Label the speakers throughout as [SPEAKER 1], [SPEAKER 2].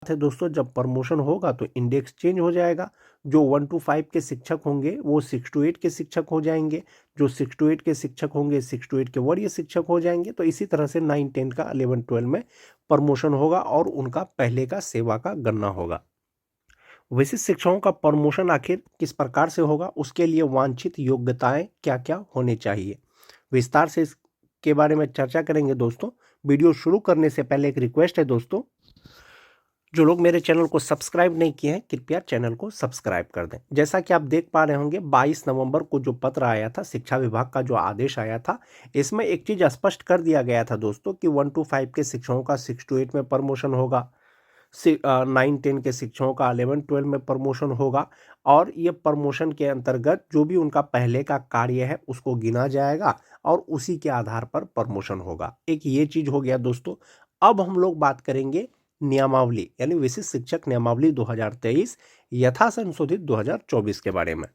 [SPEAKER 1] है दोस्तों, जब प्रमोशन होगा तो इंडेक्स चेंज हो जाएगा। जो 1 to 5 के शिक्षक होंगे वो 6 to 8 के शिक्षक हो जाएंगे, जो 6 to 8 के शिक्षक होंगे 6 to 8 के वरीय शिक्षक हो जाएंगे। तो इसी तरह से 9, 10 का 11, 12 में प्रमोशन होगा और उनका पहले का सेवा का गणना होगा। विशिष्ट शिक्षकों का प्रमोशन आखिर किस प्रकार से होगा, उसके लिए वांछित योग्यताएं क्या क्या होनी चाहिए, विस्तार से इसके बारे में चर्चा करेंगे दोस्तों। वीडियो शुरू करने से पहले एक रिक्वेस्ट है दोस्तों, जो लोग मेरे चैनल को सब्सक्राइब नहीं किए हैं कृपया चैनल को सब्सक्राइब कर दें। जैसा कि आप देख पा रहे होंगे 22 नवंबर को जो पत्र आया था, शिक्षा विभाग का जो आदेश आया था, इसमें एक चीज स्पष्ट कर दिया गया था दोस्तों कि 1 to 5 के शिक्षकों का 6 to 8 में प्रमोशन होगा, 9, 10 के शिक्षकों का 11, 12 में प्रमोशन होगा। और ये प्रमोशन के अंतर्गत जो भी उनका पहले का कार्य है उसको गिना जाएगा और उसी के आधार पर प्रमोशन होगा। एक ये चीज हो गया दोस्तों। अब हम लोग बात करेंगे नियमावली यानी विशिष्ट शिक्षक नियमावली 2023 यथा संशोधित 2024 के बारे में।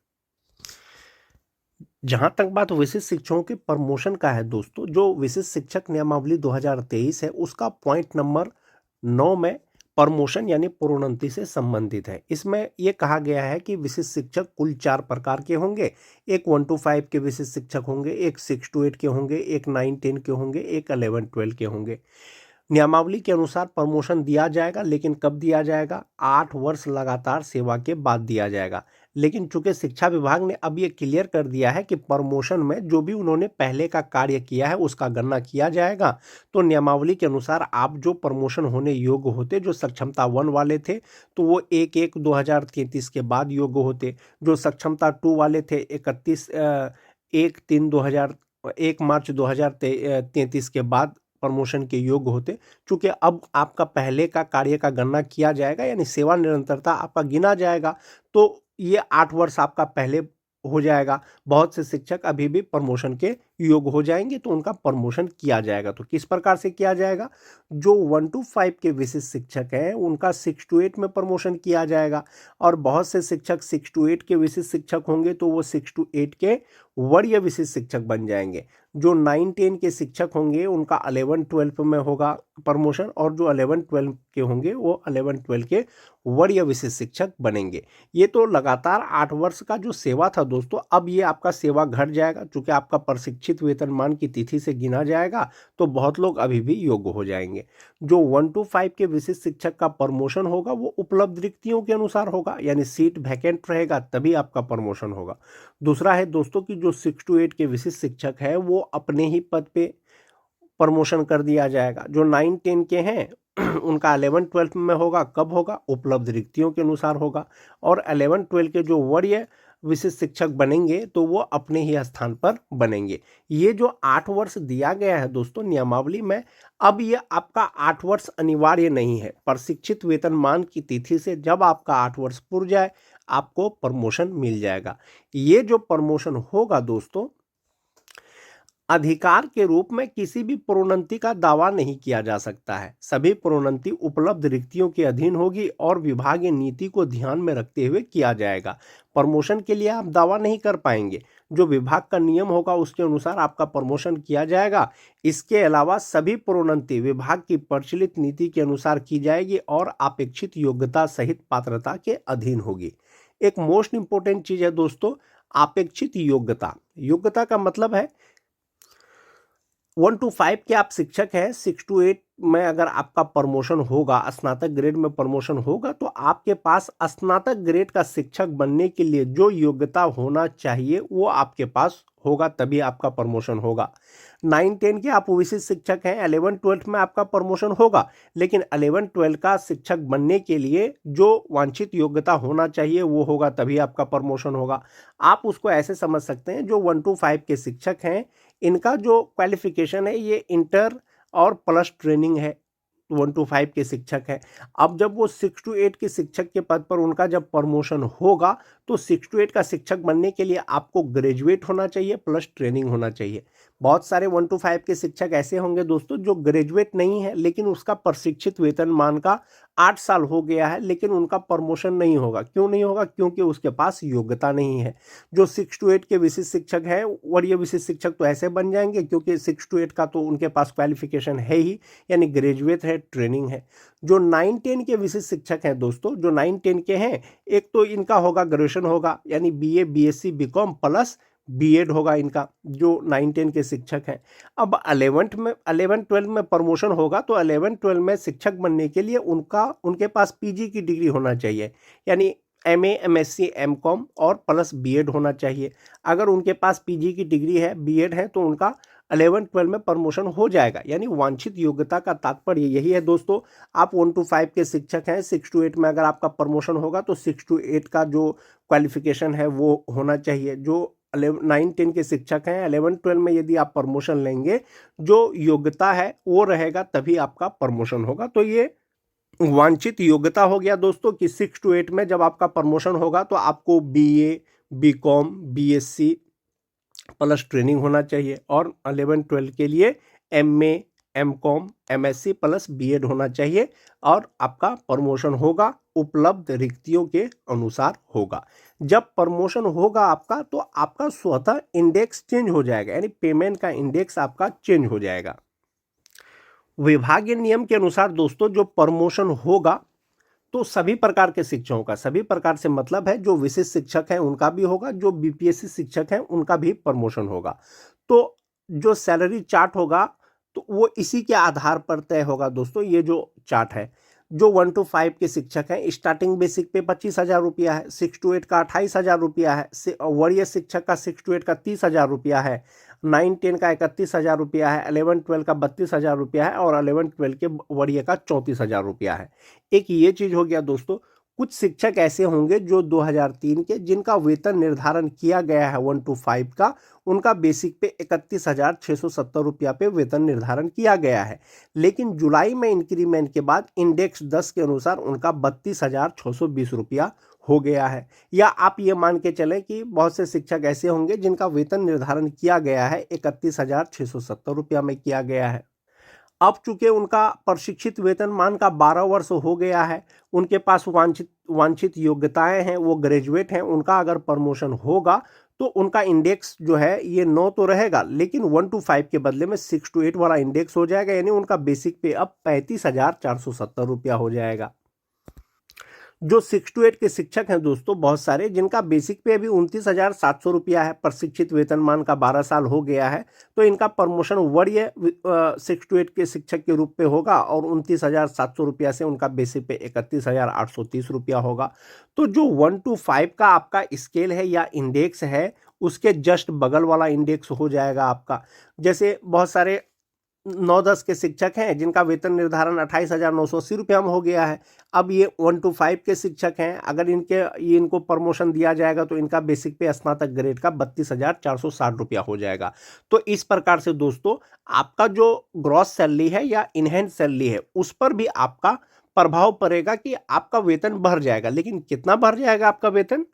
[SPEAKER 1] जहां तक बात विशिष्ट शिक्षकों के प्रमोशन का है दोस्तों, जो विशिष्ट शिक्षक नियमावली 2023 है उसका पॉइंट नंबर 9 में प्रमोशन यानी प्रोन्नति से संबंधित है। इसमें यह कहा गया है कि विशिष्ट शिक्षक कुल 4 प्रकार के होंगे। एक 1 to 5 के विशिष्ट शिक्षक होंगे, एक 6 to 8 के होंगे, एक 9, 10 के होंगे, एक 11, 12 के होंगे। नियमावली के अनुसार प्रमोशन दिया जाएगा, लेकिन कब दिया जाएगा? 8 वर्ष लगातार सेवा के बाद दिया जाएगा। लेकिन चूंकि शिक्षा विभाग ने अब ये क्लियर कर दिया है कि प्रमोशन में जो भी उन्होंने पहले का कार्य किया है उसका गणना किया जाएगा, तो नियमावली के अनुसार आप जो प्रमोशन होने योग्य होते, जो सक्षमता 1 वाले थे तो वो 1/1/2033 के बाद योग्य होते, जो सक्षमता 2 वाले थे 1 मार्च 2033 के बाद प्रमोशन के योग्य होते। चूंकि अब आपका पहले का कार्य का गणना किया जाएगा यानी सेवा निरंतरता आपका गिना जाएगा, तो ये 8 वर्ष आपका पहले हो जाएगा। बहुत से शिक्षक अभी भी प्रमोशन के योग्य हो जाएंगे तो उनका प्रमोशन किया जाएगा। तो किस प्रकार से किया जाएगा? जो 1 to 5 के विशिष्ट शिक्षक हैं उनका 6 to 8 में प्रमोशन किया जाएगा, और बहुत से शिक्षक 6 to 8 के विशिष्ट शिक्षक होंगे तो वो 6 to 8 के वरीय विशिष्ट शिक्षक बन जाएंगे। जो 9, 10 के शिक्षक होंगे उनका 11, 12 में होगा प्रमोशन, और जो 11, 12 के होंगे वो 11, 12 के वरीय विशिष्ट शिक्षक बनेंगे। ये तो लगातार 8 वर्ष का जो सेवा था दोस्तों, अब ये आपका सेवा घट जाएगा। चूंकि आपका प्रशिक्षित वेतनमान की तिथि से गिना जाएगा तो बहुत लोग अभी भी योग्य हो जाएंगे। जो 1 to 5 के विशिष्ट शिक्षक का प्रमोशन होगा वो उपलब्ध रिक्तियों के अनुसार होगा, यानी सीट वैकेंट रहेगा तभी आपका प्रमोशन होगा। दूसरा है दोस्तों कि जो 6 to 8 के विशिष्ट शिक्षक है वो अपने ही पद पे प्रमोशन कर दिया जाएगा। जो 9, 10 के हैं उनका 11, 12 में होगा। कब होगा? उपलब्ध रिक्तियों के अनुसार होगा। और 11, 12 के जो वरीय विशिष्ट शिक्षक बनेंगे तो वो अपने ही स्थान पर बनेंगे। ये जो 8 वर्ष दिया गया है दोस्तों नियमावली में, अब ये आपका 8 वर्ष अनिवार्य नहीं है। प्रशिक्षित वेतनमान की तिथि से जब आपका 8 वर्ष पूर जाए आपको प्रमोशन मिल जाएगा। ये जो प्रमोशन होगा दोस्तों, अधिकार के रूप में किसी भी प्रोन्नति का दावा नहीं किया जा सकता है। सभी प्रोन्नति उपलब्ध रिक्तियों के अधीन होगी और विभागीय नीति को ध्यान में रखते हुए किया जाएगा। प्रमोशन के लिए आप दावा नहीं कर पाएंगे, जो विभाग का नियम होगा उसके अनुसार आपका प्रमोशन किया जाएगा। इसके अलावा सभी प्रोन्नति विभाग की प्रचलित नीति के अनुसार की जाएगी और अपेक्षित योग्यता सहित पात्रता के अधीन होगी। एक मोस्ट इंपोर्टेंट चीज है दोस्तों, अपेक्षित योग्यता। योग्यता का मतलब है 1 to 5 के आप शिक्षक हैं, 6 to 8 में अगर आपका प्रमोशन होगा, स्नातक ग्रेड में प्रमोशन होगा, तो आपके पास स्नातक ग्रेड का शिक्षक बनने के लिए जो योग्यता होना चाहिए वो आपके पास होगा, तभी आपका प्रमोशन होगा। 9, 10 के आप विशिष्ट शिक्षक हैं, 11, 12 में आपका प्रमोशन होगा, लेकिन 11, 12 का शिक्षक बनने के लिए जो वांछित योग्यता होना चाहिए वो होगा, तभी आपका प्रमोशन होगा। आप उसको ऐसे समझ सकते हैं, जो 1 to 5 के शिक्षक हैं इनका जो क्वालिफिकेशन है ये इंटर और प्लस ट्रेनिंग है। 1 to 5 के शिक्षक हैं। अब जब वो 6 to 8 के शिक्षक के पद पर उनका जब प्रमोशन होगा तो 6 to 8 का शिक्षक बनने के लिए आपको ग्रेजुएट होना चाहिए प्लस ट्रेनिंग होना चाहिए। बहुत सारे 1 to 5 के शिक्षक ऐसे होंगे दोस्तों जो ग्रेजुएट नहीं है, लेकिन उसका प्रशिक्षित वेतनमान का 8 साल हो गया है, लेकिन उनका प्रमोशन नहीं होगा। क्यों नहीं होगा? क्योंकि उसके पास योग्यता नहीं है। जो 6 to 8 के विशिष्ट शिक्षक हैं, वरीय विशिष्ट शिक्षक तो ऐसे बन जाएंगे क्योंकि 6 to 8 का तो उनके पास क्वालिफिकेशन है ही, यानी ग्रेजुएट है, ट्रेनिंग है। जो 9-10 के विशिष्ट शिक्षक हैं दोस्तों, जो 9-10 के हैं, एक तो इनका होगा ग्रेजुएशन होगा, यानी BA BSc BCom plus B.Ed होगा इनका, जो 9-10 के शिक्षक हैं। अब 11-12 में प्रमोशन होगा, तो 11-12 में शिक्षक बनने के लिए उनके पास PG की डिग्री होना चाहिए, यानी MA MSc MCom और प्लस B.Ed होना चाहिए। अगर उनके पास PG की डिग्री है, B.Ed है, तो उनका 11-12 में प्रमोशन हो जाएगा। यानी वांछित योग्यता का तात्पर्य यही है दोस्तों। आप 1 to 5 के शिक्षक हैं, 6 to 8 में अगर आपका प्रमोशन होगा तो 6 to 8 का जो क्वालिफिकेशन है वो होना चाहिए। जो 9-10 के शिक्षक हैं, 11-12 में यदि आप प्रमोशन लेंगे, जो योग्यता है वो रहेगा, तभी आपका प्रमोशन होगा। तो ये वांछित योग्यता हो गया दोस्तों कि 6 to 8 में जब आपका प्रमोशन होगा तो आपको BA BCom BSc plus training होना चाहिए, और 11-12 के लिए MA MCom MSc plus B.Ed होना चाहिए, और आपका प्रमोशन होगा उपलब्ध रिक्तियों के अनुसार होगा। जब प्रमोशन होगा आपका, तो आपका स्वतः इंडेक्स चेंज हो जाएगा, यानी पेमेंट का इंडेक्स आपका चेंज हो जाएगा। विभागीय नियम के अनुसार दोस्तों जो प्रमोशन होगा, तो सभी प्रकार के शिक्षकों का, सभी प्रकार से मतलब है जो विशिष्ट शिक्षक हैं उनका भी होगा, जो BPSC शिक्षक हैं उनका भी प्रमोशन होगा। तो जो सैलरी चार्ट होगा तो वो इसी के आधार पर तय होगा दोस्तों। ये जो चार्ट है, जो 1 to 5 के शिक्षक हैं, स्टार्टिंग बेसिक पे 25,000 रुपया है, 6 to 8 का 28,000 रुपया है, वरीय शिक्षक का 6 to 8 का 30,000 रुपया है, 9-10 का 31,000 रुपया है, 11-12 का 32,000 रुपया है, और 11-12 के वरीय का 34,000 रुपया है। एक ये चीज हो गया दोस्तों। कुछ शिक्षक ऐसे होंगे जो 2003 के, जिनका वेतन निर्धारण किया गया है 1 to 5 का, उनका बेसिक पे 31,670 रुपया पे वेतन निर्धारण किया गया है, लेकिन जुलाई में इंक्रीमेंट के बाद इंडेक्स 10 के अनुसार उनका 32,620 रुपया हो गया है। या आप ये मान के चलें कि बहुत से शिक्षक ऐसे होंगे जिनका वेतन निर्धारण किया गया है 31,670 रुपया में किया गया है। अब चूंकि उनका प्रशिक्षित वेतनमान का 12 वर्ष हो गया है, उनके पास वांछित योग्यताएं हैं, वो ग्रेजुएट हैं, उनका अगर प्रमोशन होगा तो उनका इंडेक्स जो है ये 9 तो रहेगा, लेकिन 1 to 5 के बदले में 6 to 8 वाला इंडेक्स हो जाएगा, यानी उनका बेसिक पे अब 35,470 रुपया हो जाएगा। जो 6 to 8 के शिक्षक हैं दोस्तों, बहुत सारे जिनका बेसिक पे अभी 29,700 रुपया है, प्रशिक्षित वेतनमान का 12 साल हो गया है, तो इनका प्रमोशन वरीय 6 to 8 के शिक्षक के रूप में होगा, और 29,700 रुपया से उनका बेसिक पे 31,830 रुपया होगा। तो जो 1 to 5 का आपका स्केल है या इंडेक्स है, उसके जस्ट बगल वाला इंडेक्स हो जाएगा आपका। जैसे बहुत सारे 9-10 के शिक्षक हैं जिनका वेतन निर्धारण 28,980 रुपया में हो गया है। अब ये 1 to 5 के शिक्षक हैं, अगर इनको प्रमोशन दिया जाएगा तो इनका बेसिक पे स्नातक ग्रेड का 32,460 रुपया हो जाएगा। तो इस प्रकार से दोस्तों आपका जो ग्रॉस सैलरी है या इनहेंस सैलरी है, उस पर भी आपका प्रभाव पड़ेगा कि आपका वेतन बढ़ जाएगा। लेकिन कितना बढ़ जाएगा आपका वेतन?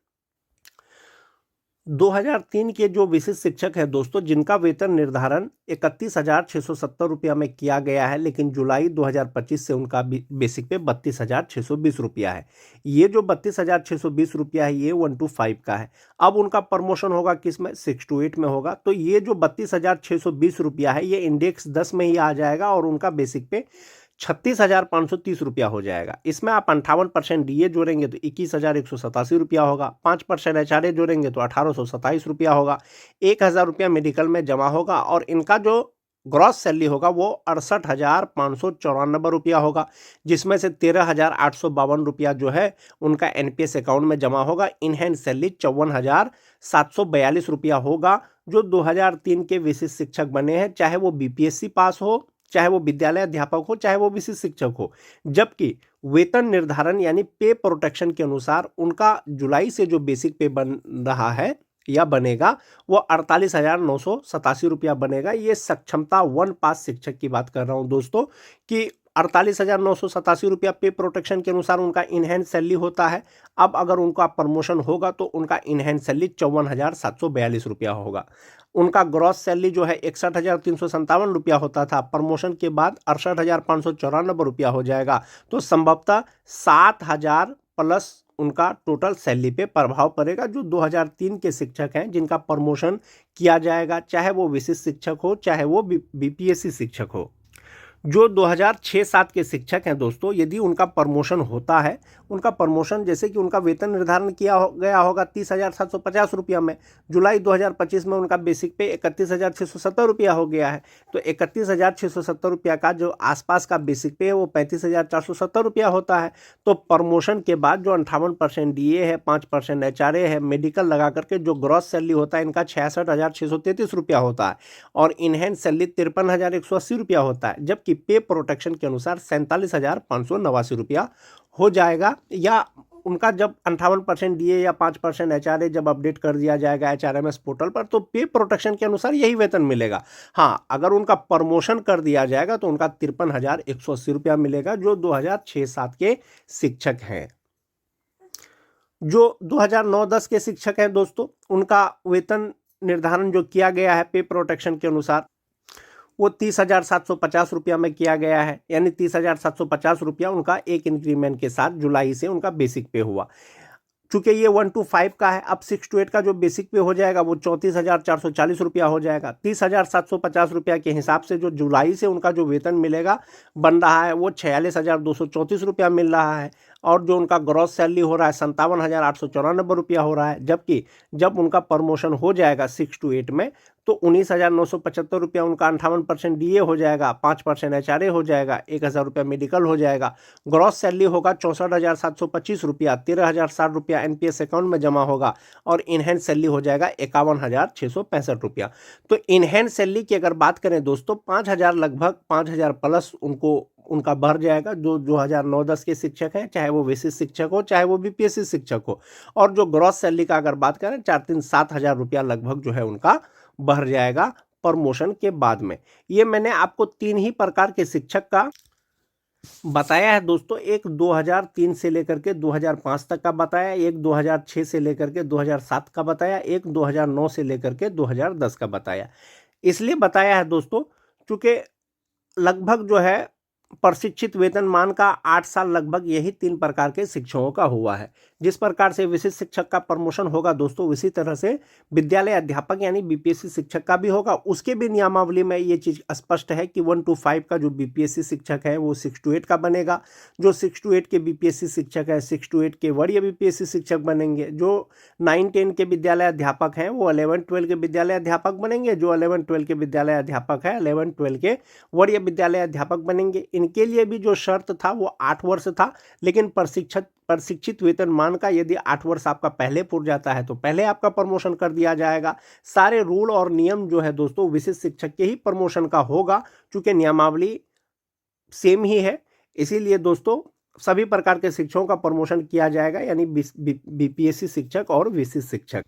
[SPEAKER 1] 2003 के जो विशिष्ट शिक्षक हैं दोस्तों, जिनका वेतन निर्धारण 31,670 रुपया में किया गया है, लेकिन जुलाई 2025 से उनका बेसिक पे 32,620 रुपया है। ये जो 32,620 रुपया है, ये 1 to 5 का है। अब उनका प्रमोशन होगा किस में? 6 to 8 में होगा। तो ये जो 32,620 रुपया है, ये इंडेक्स 10 में ही आ जाएगा, और उनका बेसिक पे 36,530 रुपया हो जाएगा। इसमें आप 58% DA जोड़ेंगे तो 21,187 रुपया होगा, 5% HRA जोड़ेंगे तो 1,827 रुपया होगा, 1,000 रुपया मेडिकल में जमा होगा, और इनका जो ग्रॉस सैलरी होगा वो 68,594 रुपया होगा, जिसमें से 13,852 रुपया जो है उनका NPS अकाउंट में जमा होगा। इनहैंड सैलरी 54,742 रुपया होगा, जो 2003 के विशिष्ट शिक्षक बने हैं, चाहे वो BPSC पास हो, चाहे वो विद्यालय अध्यापक हो, चाहे वो विशिष्ट शिक्षक हो। जबकि वेतन निर्धारण यानी पे प्रोटेक्शन के अनुसार उनका जुलाई से जो बेसिक पे बन रहा है या बनेगा, वो 48,987 रुपया बनेगा। ये सक्षमता 1 पास शिक्षक की बात कर रहा हूं दोस्तों, कि ₹48,987 पे प्रोटेक्शन के अनुसार उनका इनहैंस सैलरी होता है। अब अगर उनका प्रमोशन होगा तो उनका इनहैंस सैलरी ₹54,742 होगा। उनका ग्रॉस सैलरी जो है ₹61,357 होता था, प्रमोशन के बाद ₹68,594 हो जाएगा। तो संभवतः 7,000 प्लस उनका टोटल सैलरी पे प्रभाव पड़ेगा। जो 2003 के शिक्षक हैं जिनका प्रमोशन किया जाएगा, चाहे वो विशिष्ट शिक्षक हो चाहे वो बीपीएससी शिक्षक हो। जो 2006-7 के शिक्षक हैं दोस्तों, यदि उनका प्रमोशन होता है, उनका प्रमोशन जैसे कि उनका वेतन निर्धारण किया गया होगा ₹30,750 में, जुलाई 2025 में उनका बेसिक पे ₹31,670 हो गया है। तो ₹31,670 का जो आसपास का बेसिक पे है वो ₹35,470 होता है। तो प्रमोशन के बाद जो 58% डीए है, 5% एचआरए है, मेडिकल लगा करके जो ग्रॉस सैलरी होता है इनका ₹66,633 होता है और इनहैंस सैलरी ₹53,180 होता है। जबकि पे प्रोटेक्शन के अनुसार ₹47,589 हो जाएगा। या उनका जब 58% डीए या 5% एचआरए जब अपडेट कर दिया जाएगा एचआरएमएस पोर्टल पर, तो पे प्रोटेक्शन के अनुसार यही वेतन मिलेगा। हाँ, अगर उनका प्रमोशन कर दिया जाएगा तो उनका ₹53,180 मिलेगा, जो 2006-7 के शिक्षक हैं। जो 2009-10 के शिक्षक हैं दोस्तों, उनका वेतन निर्धारण जो किया गया है पे प्रोटेक्शन के अनुसार वो ₹30,750 में किया गया है। यानी ₹30,750 उनका एक इंक्रीमेंट के साथ जुलाई से उनका बेसिक पे हुआ। चूंकि ये 1 to 5 का है, अब 6 to 8 का जो बेसिक पे हो जाएगा वो ₹34,440 हो जाएगा। ₹30,750 के हिसाब से जो जुलाई से उनका जो वेतन मिलेगा बन रहा है वो ₹46,234 मिल रहा है। और जो उनका ग्रॉस सैलरी हो रहा है ₹57,894 हो रहा है। जबकि जब उनका प्रमोशन हो जाएगा 6 to 8 में तो ₹19,975 उनका 58% डीए हो जाएगा, 5% एचआरए हो जाएगा, ₹1,000 मेडिकल हो जाएगा। ग्रॉस सैलरी होगा ₹64,725, ₹13,060 एनपीएस अकाउंट में जमा होगा और इनहैंस सैलरी हो जाएगा ₹51,665। तो इनहैंस सैलरी की अगर बात करें दोस्तों, 5,000 लगभग 5,000 प्लस उनका बढ़ जाएगा। जो 2009-10 के शिक्षक हैं, चाहे वो विशिष्ट शिक्षक हो चाहे वो बीपीएससी शिक्षक हो। और जो ग्रॉस सैलरी का अगर बात करें 4-3-7,000 लगभग जो है उनका बढ़ जाएगा प्रमोशन के बाद में। ये मैंने आपको 3 ही प्रकार के शिक्षक का बताया है दोस्तों। एक 2003 से लेकर के 2005 तक का बताया, एक 2006 से लेकर के 2007 का बताया, एक 2009 से लेकर के 2010 का बताया। इसलिए बताया है दोस्तों क्योंकि लगभग जो है प्रशिक्षित वेतनमान का 8 साल लगभग यही 3 प्रकार के शिक्षकों का हुआ है। जिस प्रकार से विशिष्ट शिक्षक का प्रमोशन होगा दोस्तों, उसी तरह से विद्यालय अध्यापक यानी बीपीएससी शिक्षक का भी होगा। उसके भी नियमावली में ये चीज़ स्पष्ट है कि 1 to 5 का जो बीपीएससी शिक्षक है वो 6 to 8 का बनेगा। जो 6 to 8 के बीपीएससी शिक्षक है 6 to 8 के वरीय बीपीएससी शिक्षक बनेंगे। जो 9-10 के विद्यालय अध्यापक हैं वो 11-12 के विद्यालय अध्यापक बनेंगे। जो 11-12 के विद्यालय अध्यापक है 11-12 के वरीय विद्यालय अध्यापक बनेंगे। इनके लिए भी जो शर्त था वो 8 वर्ष था, लेकिन प्रशिक्षित वेतनमान का यदि 8 वर्ष आपका पहले पूर जाता है तो पहले आपका प्रमोशन कर दिया जाएगा। सारे रूल और नियम जो है दोस्तों विशिष्ट शिक्षक के ही प्रमोशन का होगा, क्योंकि नियमावली सेम ही है। इसीलिए दोस्तों सभी प्रकार के शिक्षकों का प्रमोशन किया जाएगा, यानी बीपीएससी शिक्षक और विशिष्ट शिक्षक।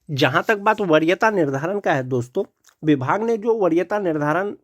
[SPEAKER 1] जहां तक बात वरीयता निर्धारण का है दोस्तों, विभाग ने जो वरीयता निर्धारण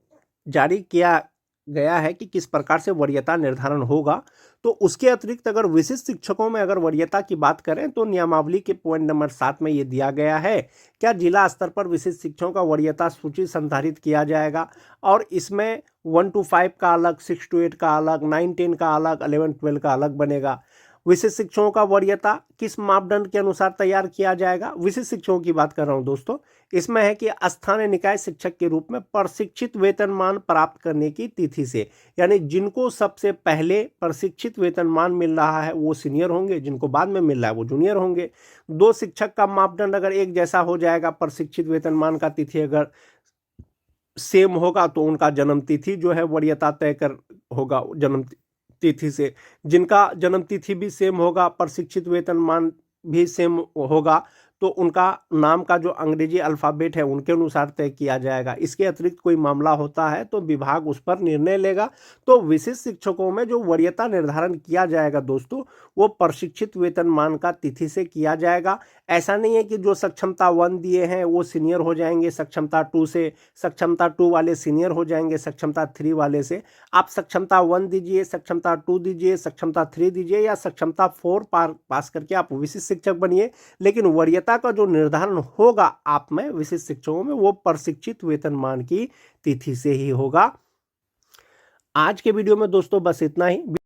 [SPEAKER 1] जारी किया गया है कि किस प्रकार से वरीयता निर्धारण होगा, तो उसके अतिरिक्त अगर विशिष्ट शिक्षकों में अगर वरीयता की बात करें तो नियमावली के पॉइंट नंबर 7 में ये दिया गया है। क्या जिला स्तर पर विशिष्ट शिक्षकों का वरीयता सूची संधारित किया जाएगा और इसमें 1 to 5 का अलग, 6 to 8 का अलग, 9-10 का अलग, 11-12 का अलग बनेगा। विशिष्ट शिक्षकों का वरीयता किस मापदंड के अनुसार तैयार किया जाएगा? विशिष्ट शिक्षकों की बात कर रहा हूं दोस्तों। इसमें है कि स्थानीय निकाय शिक्षक के रूप में प्रशिक्षित वेतनमान प्राप्त करने की तिथि से, यानी जिनको सबसे पहले प्रशिक्षित वेतनमान मिल रहा है वो सीनियर होंगे, जिनको बाद में मिल रहा है वो जूनियर होंगे। 2 शिक्षक का मापदंड अगर एक जैसा हो जाएगा, प्रशिक्षित वेतनमान का तिथि अगर सेम होगा तो उनका जन्म तिथि जो है वरीयता तय कर होगा जन्म तिथि से। जिनका जन्म तिथि भी सेम होगा, प्रशिक्षित वेतनमान भी सेम होगा, तो उनका नाम का जो अंग्रेजी अल्फ़ाबेट है उनके अनुसार तय किया जाएगा। इसके अतिरिक्त कोई मामला होता है तो विभाग उस पर निर्णय लेगा। तो विशिष्ट शिक्षकों में जो वरीयता निर्धारण किया जाएगा दोस्तों, वो प्रशिक्षित वेतनमान का तिथि से किया जाएगा। ऐसा नहीं है कि जो सक्षमता 1 दिए हैं वो सीनियर हो जाएंगे सक्षमता 2 से, सक्षमता 2 वाले सीनियर हो जाएंगे सक्षमता 3 वाले से। आप सक्षमता 1 दीजिए, सक्षमता 2 दीजिए, सक्षमता 3 दीजिए या सक्षमता 4 पास करके आप विशिष्ट शिक्षक बनिए, लेकिन वरीयता का जो निर्धारण होगा आप में विशिष्ट शिक्षकों में वो प्रशिक्षित वेतनमान की तिथि से ही होगा। आज के वीडियो में दोस्तों बस इतना ही।